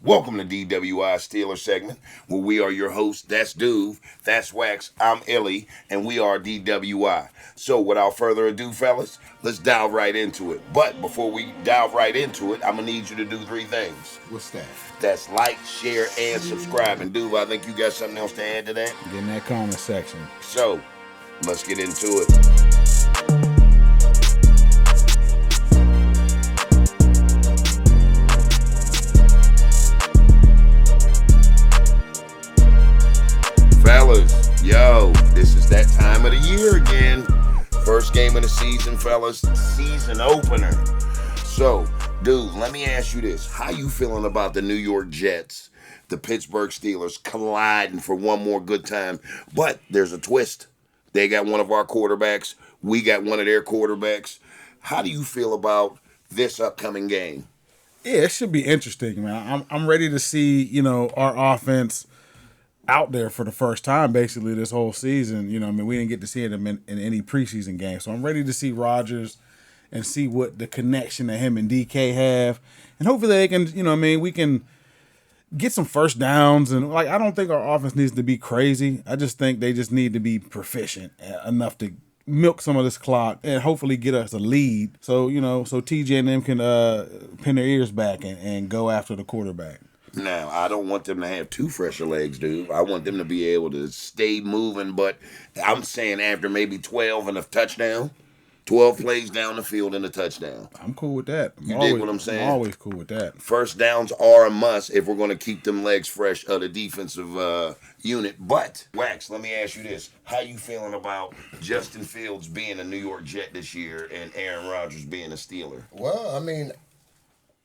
Welcome to DWI Steeler segment, where we are your hosts. That's Duve, that's Wax, I'm Illy, and we are DWI. So without further ado, fellas, let's dive right into it. But before we dive right into it, I'm going to need you to do three things. What's that? That's like, share, and subscribe. And Duve, I think you got something else to add to that? Get in that comment section. So, let's get into it. Fellas, yo, this is that time of the year again. First game of the season, fellas. Season opener. So, dude, let me ask you this. How you feeling about the New York Jets, the Pittsburgh Steelers colliding for one more good time? But there's a twist. They got one of our quarterbacks. We got one of their quarterbacks. How do you feel about this upcoming game? Yeah, it should be interesting, man. I'm ready to see, our offense out there for the first time basically this whole season. We didn't get to see him in any preseason game. So I'm ready to see Rodgers and see what the connection that him and DK have. And hopefully they can, we can get some first downs. And I don't think our offense needs to be crazy. I just think they just need to be proficient enough to milk some of this clock and hopefully get us a lead. So, so TJ and them can pin their ears back and go after the quarterback. Now, I don't want them to have too fresh of legs, dude. I want them to be able to stay moving, but I'm saying after maybe 12 and a touchdown, 12 plays down the field and a touchdown. I'm cool with that. You dig what I'm saying? I'm always cool with that. First downs are a must if we're going to keep them legs fresh of the defensive unit. But, Wax, let me ask you this. How you feeling about Justin Fields being a New York Jet this year and Aaron Rodgers being a Steeler? Well,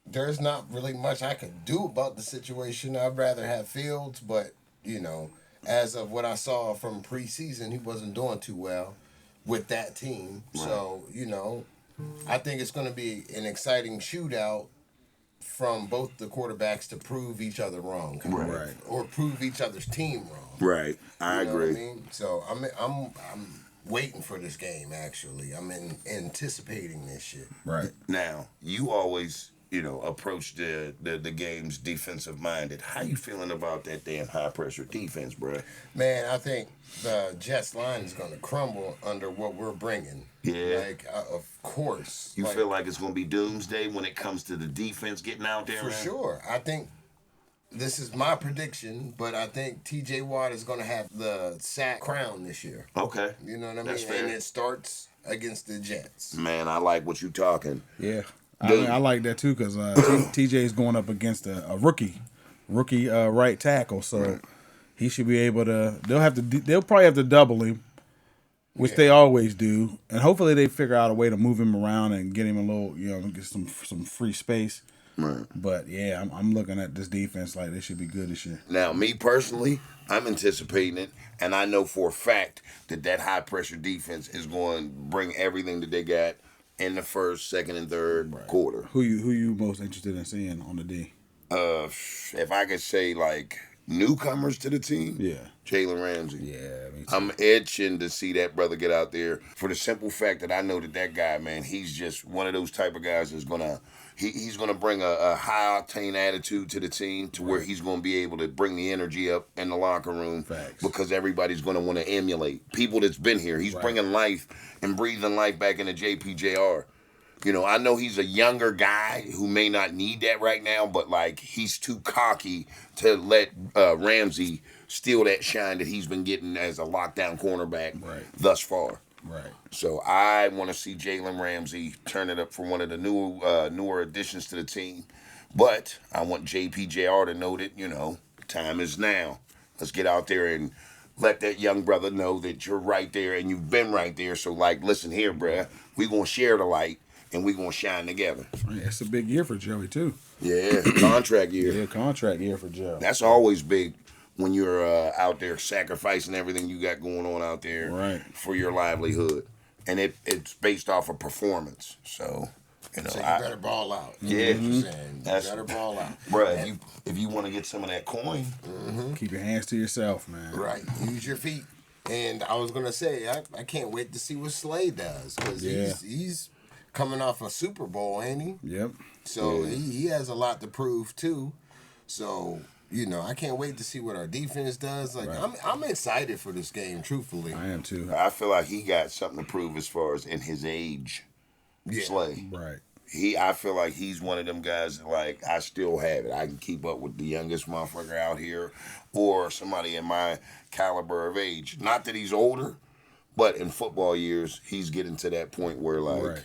there's not really much I could do about the situation. I'd rather have Fields, but, as of what I saw from preseason, he wasn't doing too well with that team. Right. So, I think it's going to be an exciting shootout from both the quarterbacks to prove each other wrong. Right. Or prove each other's team wrong. Right. I agree. What I mean? So, I'm waiting for this game, actually. I'm anticipating this shit. Right. Now, you always approach the game's defensive minded. How you feeling about that damn high pressure defense, bro? Man, I think the Jets line is going to crumble under what we're bringing. Yeah. Of course. You feel like it's going to be doomsday when it comes to the defense getting out there? For sure. I think this is my prediction, but I think TJ Watt is going to have the sack crown this year. Okay. You know what I mean? That's fair. And it starts against the Jets. Man, I like what you talking. Yeah. I like that too because TJ is going up against a rookie right tackle, so he should be able to. They'll probably have to double him, which they always do, and hopefully they figure out a way to move him around and get him a little, get some free space. Right. But yeah, I'm looking at this defense like they should be good this year. Now, me personally, I'm anticipating it, and I know for a fact that high pressure defense is going to bring everything that they got in the first, second, and third quarter. Who you most interested in seeing on the D? If I could say newcomers to the team, Jalen Ramsey. Yeah, me too. I'm itching to see that brother get out there for the simple fact that I know that guy, man, he's just one of those type of guys that's gonna he's gonna bring a high octane attitude to the team to where he's gonna be able to bring the energy up in the locker room. Facts. Because everybody's gonna want to emulate people that's been here. He's bringing life and breathing life back into JPJR. I know he's a younger guy who may not need that right now, but he's too cocky to let Ramsey steal that shine that he's been getting as a lockdown cornerback thus far. Right. So I want to see Jalen Ramsey turn it up for one of the newer additions to the team. But I want JPJR to know that, time is now. Let's get out there and let that young brother know that you're right there and you've been right there. So, listen here, bruh. We're going to share the light and we're going to shine together. It's a big year for Joey, too. Yeah, contract year. Yeah, contract year for Joe. That's always big when you're out there sacrificing everything you got going on out there for your livelihood. And it's based off of performance. So, So you better ball out. Yeah. You know what you're saying. You better ball out. Bruh, if you want to get some of that coin, keep your hands to yourself, man. Right. Use your feet. And I was going to say, I can't wait to see what Slay does. Because he's coming off a Super Bowl, ain't he? Yep. So he has a lot to prove, too. So, I can't wait to see what our defense does. Like, Right. I'm excited for this game, truthfully. I am too. I feel like he got something to prove as far as in his age. Yeah. Slay. Right. I feel like he's one of them guys that, like, I still have it. I can keep up with the youngest motherfucker out here or somebody in my caliber of age. Not that he's older, but in football years, he's getting to that point where, like,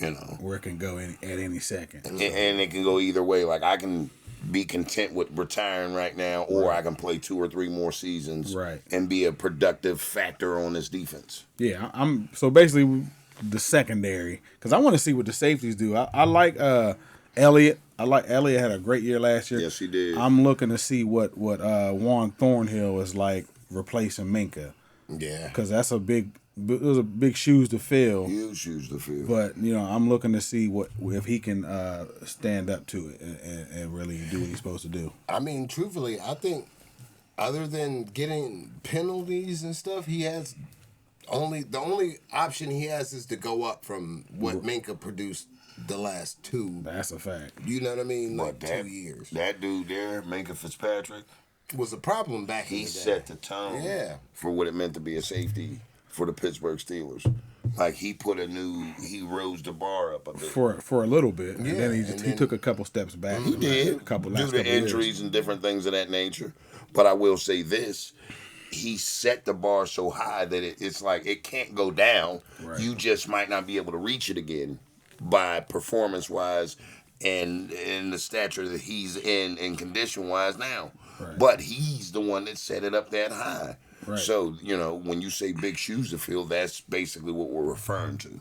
Right. Where it can go at any second. And it can go either way. Like, I can be content with retiring right now, or I can play 2 or 3 more seasons and be a productive factor on this defense. Yeah, I'm so basically the secondary, because I want to see what the safeties do. I like Elliott. Elliott had a great year last year. Yes, he did. I'm looking to see what Juan Thornhill is like replacing Minkah. Yeah, because it was a big shoes to fill. Huge shoes to fill. But I'm looking to see if he can stand up to it and really do what he's supposed to do. I mean, truthfully, I think other than getting penalties and stuff, he has the only option he has is to go up from what Minkah produced the last 2. That's a fact. You know what I mean? Like 2 years. That dude there, Minkah Fitzpatrick, was a problem back in the day. He set the tone for what it meant to be a safety for the Pittsburgh Steelers. Like, he rose the bar up a bit. For a little bit. Yeah. And then he took a couple steps back. He did. Due to injuries and different things of that nature. But I will say this. He set the bar so high that it's like it can't go down. Right. You just might not be able to reach it again by performance-wise and in the stature that he's in and condition-wise now. Right. But he's the one that set it up that high. Right. So, when you say big shoes to fill, that's basically what we're referring to.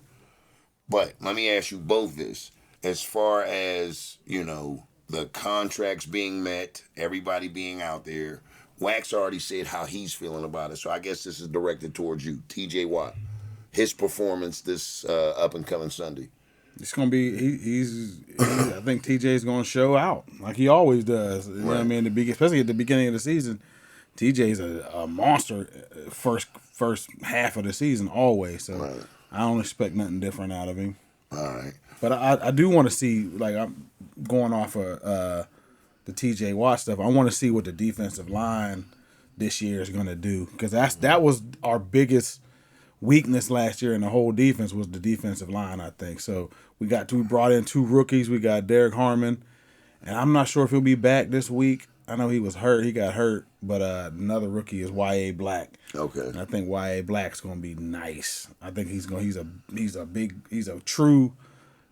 But let me ask you both this. As far as, the contracts being met, everybody being out there, Wax already said how he's feeling about it. So I guess this is directed towards you. TJ Watt, his performance this up-and-coming Sunday. It's going to be, I think TJ's going to show out like he always does. You know what I mean? Especially at the beginning of the season. TJ's a monster first half of the season always. So I don't expect nothing different out of him. All right. But I do want to see, like, I'm going off of the TJ Watt stuff. I want to see what the defensive line this year is going to do, because that was our biggest weakness last year in the whole defense was the defensive line, I think. So we brought in 2 rookies. We got Derek Harmon, and I'm not sure if he'll be back this week. I know he was hurt. He got hurt, but another rookie is Y.A. Black. Okay. And I think Y.A. Black's going to be nice. I think he's a true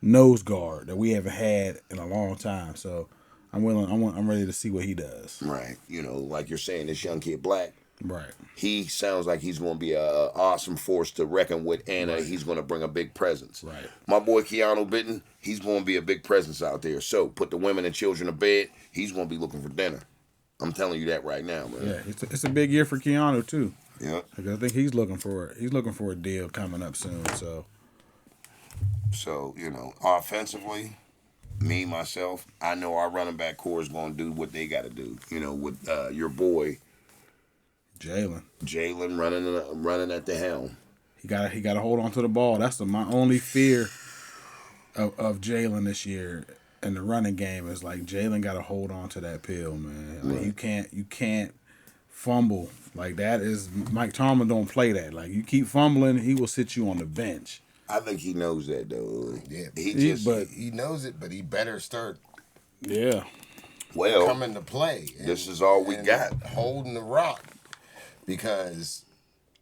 nose guard that we haven't had in a long time. So I'm ready to see what he does. Right. Like you're saying, this young kid Black. Right. He sounds like he's going to be an awesome force to reckon with, and he's going to bring a big presence. Right. My boy Keanu Benton, he's going to be a big presence out there. So put the women and children to bed. He's going to be looking for dinner. I'm telling you that right now, man. Yeah, it's a big year for Keanu too. Yeah. I think he's looking for a deal coming up soon. So offensively, me myself, I know our running back core is going to do what they got to do. With your boy. Jalen running at the helm. He got to hold on to the ball. That's my only fear of Jalen this year in the running game is like Jalen got to hold on to that pill, man. Like, you can't fumble like that. Is Mike Tomlin don't play that. Like, you keep fumbling, he will sit you on the bench. I think he knows that though. Yeah, he knows it, but he better start. Yeah. Well, coming to play. This is all we got. Holding the rock. Because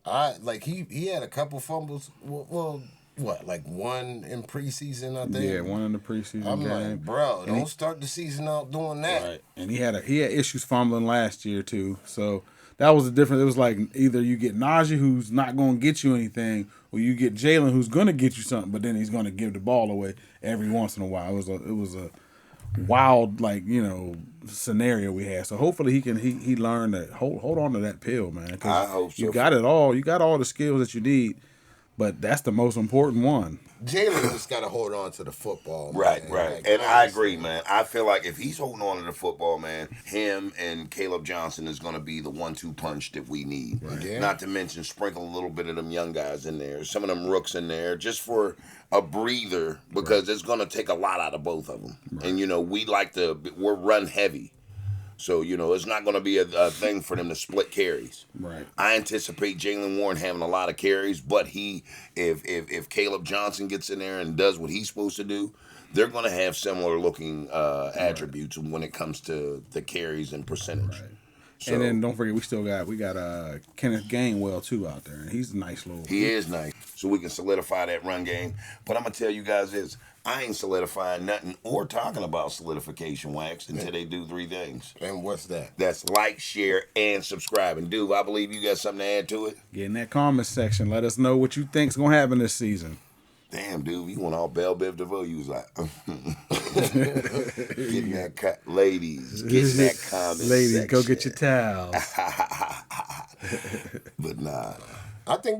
he had a couple fumbles. Well, what, like one in preseason, I think? Yeah, one in the preseason game. Like, bro, don't start the season out doing that. Right. And he had issues fumbling last year too. So that was the difference. It was like either you get Najee, who's not going to get you anything, or you get Jalen, who's going to get you something, but then he's going to give the ball away every once in a while. It was a wild, scenario we had. So hopefully he learned that hold on to that pill, man. I hope so. You got it all. You got all the skills that you need, but that's the most important one. Jalen just got to hold on to the football. Right. Like, and I agree, man. I feel like if he's holding on to the football, man, him and Caleb Johnson is going to be the 1-2 punch that we need. Right. Yeah. Not to mention sprinkle a little bit of them young guys in there, some of them rooks in there, just for a breather, because it's going to take a lot out of both of them. Right. And, we're run heavy. So, it's not going to be a thing for them to split carries. Right. I anticipate Jalen Warren having a lot of carries, but if Caleb Johnson gets in there and does what he's supposed to do, they're going to have similar looking attributes when it comes to the carries and percentage. Right. So, And then don't forget, we got Kenneth Gainwell too out there, and he's a nice little. He is nice, so we can solidify that run game. But I'm gonna tell you guys this: I ain't solidifying nothing or talking about solidification, Wax, until they do 3 things. And what's that? That's like, share, and subscribe. And dude, I believe you got something to add to it. Get in that comment section. Let us know what you think's gonna happen this season. Damn, dude, you want all Belle Biv DeVoe. You was like, getting that ladies, getting that comment Ladies, section. go get your towels. But nah. I think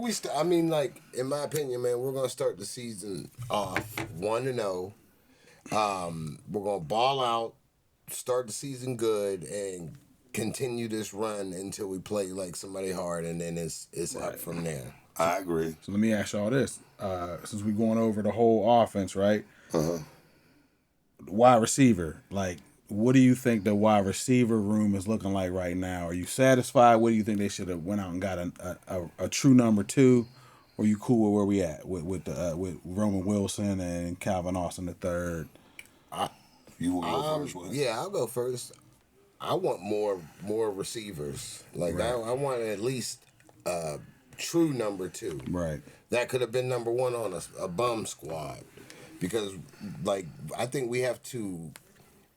in my opinion, man, we're gonna start the season off 1-0. We're gonna ball out, start the season good, and continue this run until we play like somebody hard, and then it's up from there. I agree. So let me ask y'all this: since we're going over the whole offense, right? Wide receiver, like, what do you think the wide receiver room is looking like right now? Are you satisfied? What do you think they should have went out and got a true number 2? Or you cool with where we at with Roman Wilson and Calvin Austin III? You will go first, Wes? Yeah, I'll go first. I want more receivers. Like Right. I want at least true number 2. Right. That could have been number 1 on a bum squad, because like I think we have to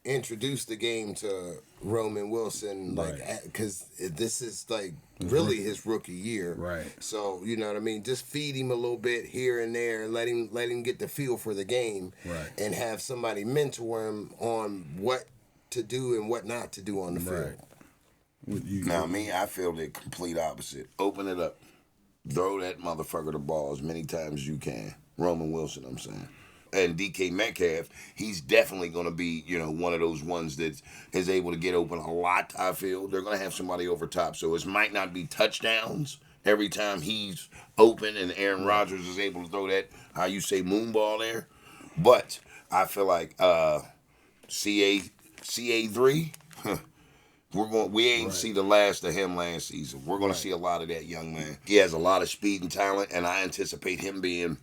introduce the game to Roman Wilson, like, because this is like really his rookie year. Right. So you know what I mean. Just feed him a little bit here and there, and let him get the feel for the game. Right. And have somebody mentor him on what to do and what not to do on the field. Now, me, I feel the complete opposite. Open it up. Throw that motherfucker the ball as many times as you can. Roman Wilson, I'm saying. And DK Metcalf, he's definitely going to be, one of those ones that is able to get open a lot, I feel. They're going to have somebody over top. So it might not be touchdowns every time he's open and Aaron Rodgers is able to throw that, how you say, moon ball there. But I feel like CA3, we ain't see the last of him last season. We're going to see a lot of that young man. He has a lot of speed and talent, and I anticipate him being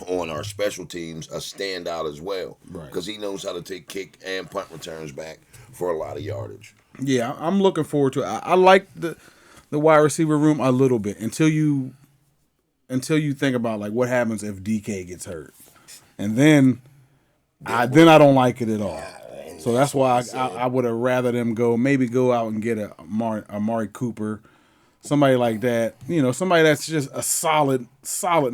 on our special teams a standout as well, because he knows how to take kick and punt returns back for a lot of yardage. Yeah, I'm looking forward to it. I like the wide receiver room a little bit until you think about like what happens if DK gets hurt, and then I don't like it at all. So that's why I would have rather them go out and get a Amari Cooper, somebody like that. Somebody that's just a solid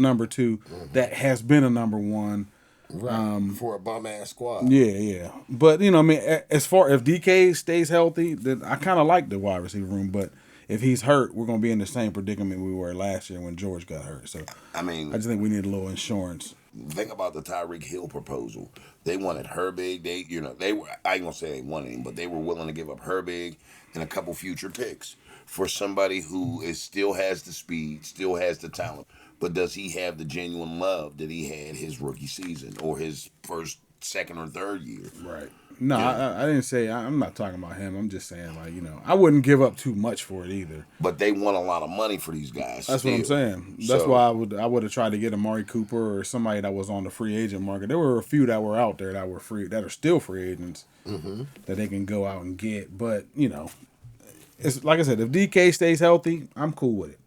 number 2 that has been a number 1. Right. For a bum ass squad. Yeah. But as far if DK stays healthy, then I kind of like the wide receiver room. But if he's hurt, we're gonna be in the same predicament we were last year when George got hurt. So I just think we need a little insurance. Think about the Tyreek Hill proposal. They wanted Herbig. They were, I ain't gonna say they wanted him, but they were willing to give up Herbig and a couple future picks for somebody who still has the speed, still has the talent, but does he have the genuine love that he had his rookie season or his first, second, or third year? Right. No, I didn't say. I'm not talking about him. I'm just saying, like, I wouldn't give up too much for it either. But they want a lot of money for these guys. That's still. what I'm saying. That's why I would have tried to get Amari Cooper or somebody that was on the free agent market. There were a few that were out there that were free, that are still free agents that they can go out and get. But it's like I said, if DK stays healthy, I'm cool with it.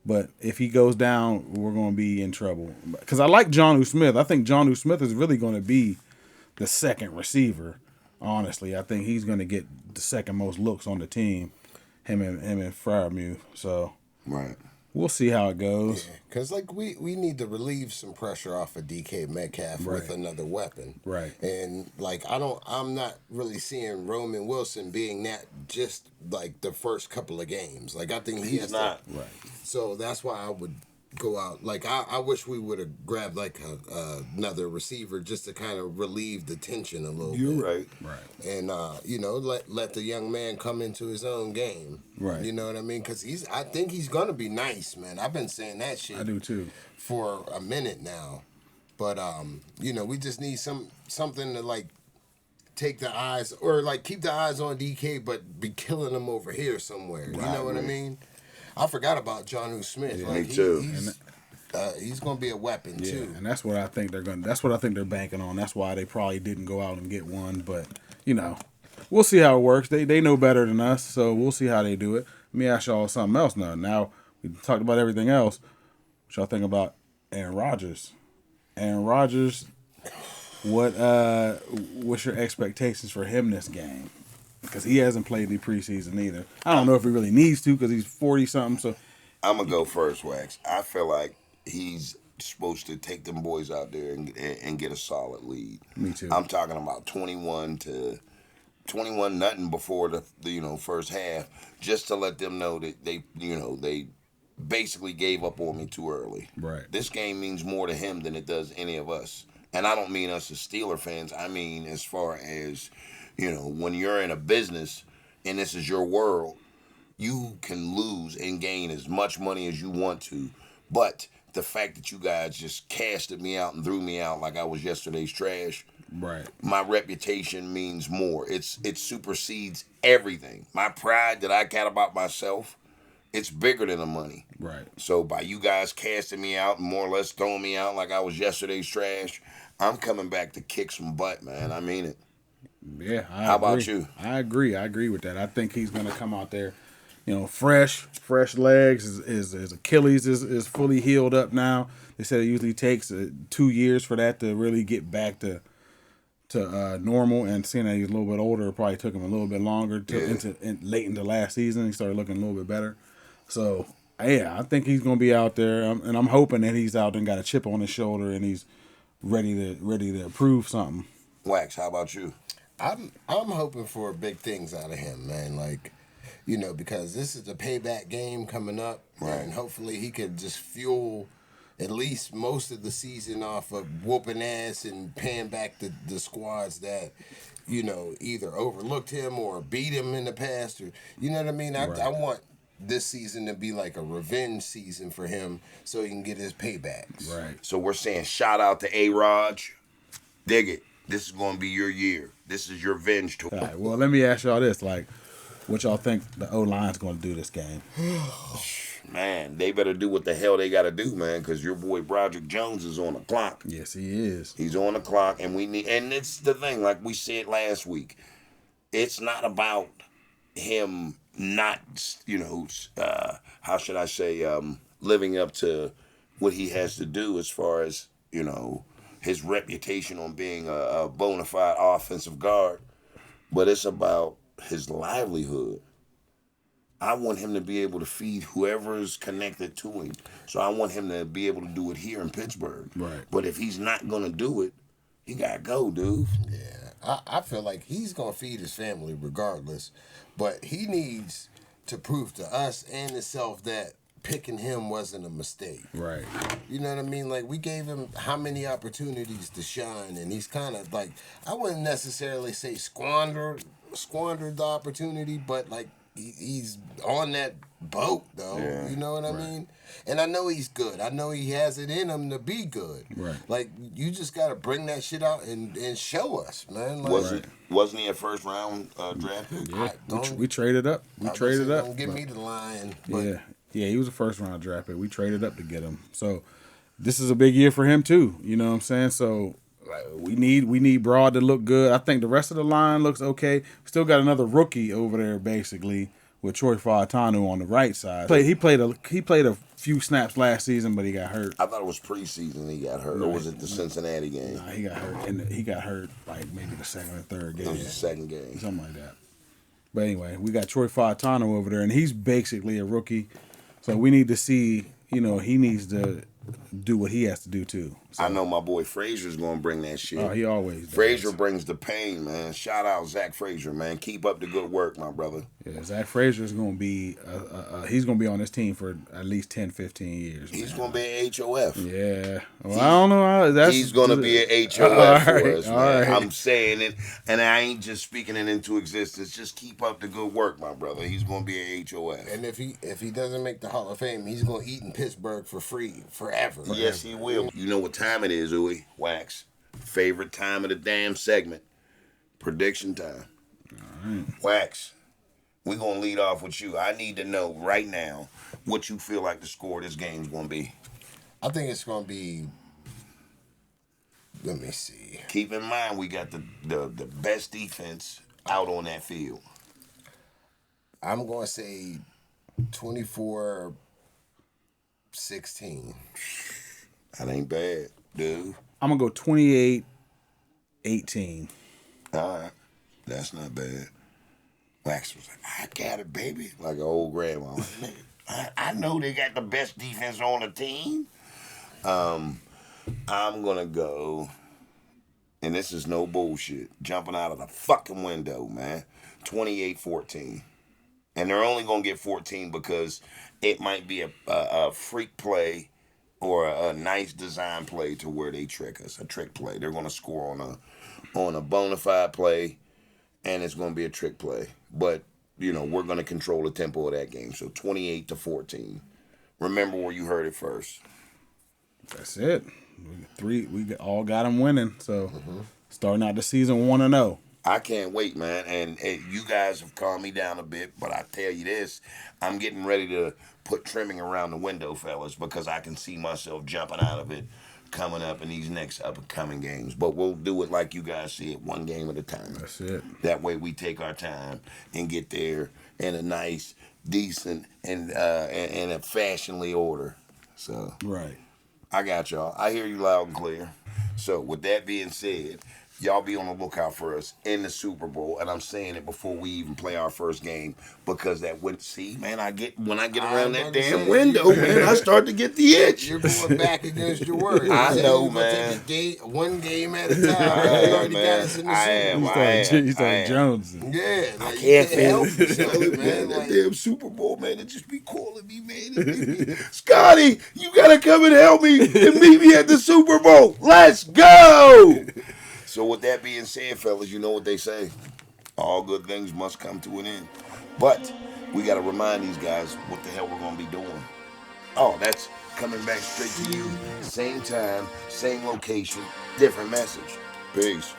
But if he goes down, we're going to be in trouble. Because I like Jonnu Smith. I think Jonnu Smith is really going to be the second receiver. Honestly, I think he's going to get the second most looks on the team, him and Freiermuth. So we'll see how it goes. Because we need to relieve some pressure off of DK Metcalf with another weapon. Right. And I'm not really seeing Roman Wilson being that just like the first couple of games. Like I think he's not. Right. So that's why I would go out. Like I wish we would have grabbed like another receiver just to kind of relieve the tension a little bit. You're right. And let the young man come into his own game. Right. You know what I mean? Because I think he's gonna be nice, man. I've been saying that shit. I do too. For a minute now, but we just need something to like take the eyes or like keep the eyes on DK, but be killing them over here somewhere. You know what I mean? I forgot about Jonnu Smith. Yeah, like me too. He's going to be a weapon too. And that's what I think they're going. That's what I think they're banking on. That's why they probably didn't go out and get one. But you know, we'll see how it works. They know better than us, so we'll see how they do it. Let me ask y'all something else now. Now we talked about everything else. What y'all think about Aaron Rodgers? Aaron Rodgers, what's your expectations for him this game? Because he hasn't played any preseason either. I don't know if he really needs to because he's 40-something. So I'm going to go first, Wax. I feel like he's supposed to take them boys out there and get a solid lead. Me too. I'm talking about 21 nothing before the first half, just to let them know that they basically gave up on me too early. Right. This game means more to him than it does any of us. And I don't mean us as Steeler fans. I mean as far as, when you're in a business and this is your world, you can lose and gain as much money as you want to. But the fact that you guys just casted me out and threw me out like I was yesterday's trash, right. My reputation means more. It supersedes everything. My pride that I got about myself, it's bigger than the money. Right. So by you guys casting me out and more or less throwing me out like I was yesterday's trash, I'm coming back to kick some butt, man. I mean it. Yeah. How about you? I agree. I agree with that. I think he's going to come out there, fresh legs. His Achilles is fully healed up now. They said it usually takes 2 years for that to really get back to normal, and seeing that he's a little bit older, it probably took him a little bit longer late into last season. He started looking a little bit better. So, yeah, I think he's going to be out there, and I'm hoping that he's out there and got a chip on his shoulder and he's ready to prove something. Wax, how about you? I'm hoping for big things out of him, man. Like, because this is a payback game coming up, right, and hopefully he could just fuel at least most of the season off of whooping ass and paying back the squads that, either overlooked him or beat him in the past, or you know what I mean? Right. I want this season to be like a revenge season for him so he can get his paybacks. Right. So we're saying shout out to A-Raj. Dig it. This is going to be your year. This is your revenge tour. All right, well, let me ask y'all this. Like, what y'all think the O-line's going to do this game? Man, they better do what the hell they got to do, man, because your boy Broderick Jones is on the clock. Yes, he is. He's on the clock, and and it's the thing, like we said last week, it's not about him not, how should I say, living up to what he has to do as far as, his reputation on being a bona fide offensive guard, but it's about his livelihood. I want him to be able to feed whoever is connected to him. So I want him to be able to do it here in Pittsburgh. Right. But if he's not going to do it, he got to go, dude. Yeah. I feel like he's going to feed his family regardless. But he needs to prove to us and himself that picking him wasn't a mistake. Right. You know what I mean? Like, we gave him how many opportunities to shine, and he's kind of like, I wouldn't necessarily say squandered the opportunity, but like, he's on that boat, though. Yeah, you know what I mean? And I know he's good. I know he has it in him to be good. Right. Like, you just got to bring that shit out and show us, man. Like, Wasn't he a first round draft pick? Yeah, we traded up. Don't give me the line. But Yeah, he was a first round draft pick. We traded up to get him. So this is a big year for him too. You know what I'm saying? So we need Broad to look good. I think the rest of the line looks okay. Still got another rookie over there basically with Troy Fautanu on the right side. He played a few snaps last season, but he got hurt. I thought it was preseason he got hurt, or was it the Cincinnati game? Nah, he got hurt, and he got hurt like maybe the second or third game. It was the second game, something like that. But anyway, we got Troy Fautanu over there, and he's basically a rookie. So we need to see, he needs to do what he has to do too. So, I know my boy Frazier's going to bring that shit. Oh, he always does. Frazier brings the pain, man. Shout out Zach Frazier, man. Keep up the good work, my brother. Yeah, Zach Frazier's going to be, he's going to be on this team for at least 10, 15 years. He's going to be an HOF. Yeah. Well, I don't know. He's going to be an HOF for us, man. Right. I'm saying it, and I ain't just speaking it into existence. Just keep up the good work, my brother. He's going to be an HOF. And if he doesn't make the Hall of Fame, he's going to eat in Pittsburgh for free forever. Yes, he will. You know what time it is, Uwe? Wax. Favorite time of the damn segment. Prediction time. All right. Wax, we're going to lead off with you. I need to know right now what you feel like the score of this game is going to be. I think it's going to be, let me see. Keep in mind, we got the best defense out on that field. I'm going to say 24-16. That ain't bad, dude. I'm going to go 28-18. All right. That's not bad. Wax was like, I got it, baby. Like an old grandma. I know they got the best defense on the team. I'm going to go, and this is no bullshit, jumping out of the fucking window, man, 28-14. And they're only going to get 14 because it might be a freak play or a nice design play to where they trick us, a trick play. They're going to score on a bona fide play, and it's going to be a trick play. But, we're going to control the tempo of that game. So 28-14. Remember where you heard it first. That's it. We all got them winning. So starting out the season 1-0. I can't wait, man. And you guys have calmed me down a bit, but I tell you this, I'm getting ready to put trimming around the window, fellas, because I can see myself jumping out of it coming up in these next up-and-coming games. But we'll do it like you guys see it, one game at a time. That's it. That way we take our time and get there in a nice, decent, and a fashionably order. So Right. I got y'all. I hear you loud and clear. So with that being said, y'all be on the lookout for us in the Super Bowl, and I'm saying it before we even play our first game because that would see, man. When I get around that damn window, man, I start to get the itch. You're going back against your word. I know, man. Take one game at a time. You already got us in the Super Bowl. He's like Jones. Yeah, I can't feel it, man. That damn Super Bowl, man. It just be calling me, man. Scotty, you gotta come and help me and meet me at the Super Bowl. Let's go. So with that being said, fellas, you know what they say. All good things must come to an end. But we got to remind these guys what the hell we're going to be doing. Oh, that's coming back straight to you. Same time, same location, different message. Peace.